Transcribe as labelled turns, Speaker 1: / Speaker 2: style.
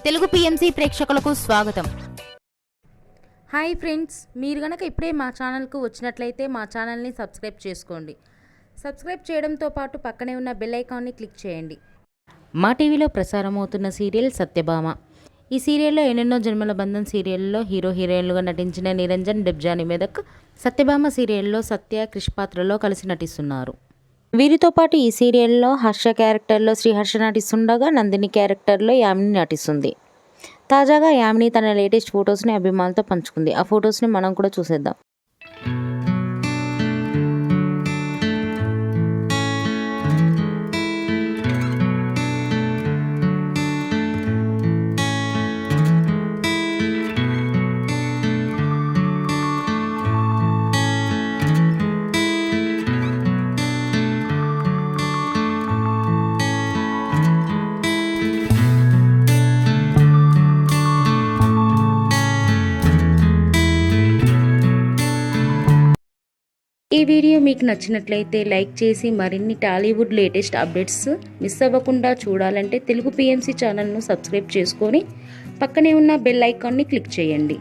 Speaker 1: Telugu PMC ప్రేక్షకులకు స్వాగతం.
Speaker 2: Hi friends, మీరు గనక ఇప్పుడే మా ఛానల్కు వచ్చినట్లయితే మా ఛానల్ని సబ్స్క్రైబ్ చేసుకోండి. సబ్స్క్రైబ్ చేయడంతో పాటు పక్కనే ఉన్న బెల్ ఐకాన్ని క్లిక్ చేయండి. మా టీవీలో ప్రసారమవుతున్న సీరియల్ సత్యభామ. ఈ సీరియల్లో ఎన్నెన్నో జన్మల బంధం సీరియల్లో హీరో హీరోయిన్లుగా నటించిన నిరంజన్, డెబ్జాని మెదక్ సత్యభామ సీరియల్లో సత్య, క్రిష్ పాత్రలో కలిసి నటిస్తున్నారు. వీరితో పాటు ఈ సీరియల్లో హర్ష క్యారెక్టర్లో శ్రీహర్ష నటిస్తుండగా నందిని క్యారెక్టర్లో యామిని నటిస్తుంది. తాజాగా యామిని తన లేటెస్ట్ ఫొటోస్ని అభిమానులతో పంచుకుంది. ఆ ఫొటోస్ని మనం కూడా చూసేద్దాం. ఈ వీడియో మీకు నచ్చినట్లయితే లైక్ చేసి మరిన్ని టాలీవుడ్ లేటెస్ట్ అప్డేట్స్ మిస్ అవ్వకుండా చూడాలంటే తెలుగు పిఎంసి ఛానల్ను సబ్స్క్రైబ్ చేసుకొని పక్కనే ఉన్న బెల్ ఐకాన్ని క్లిక్ చేయండి.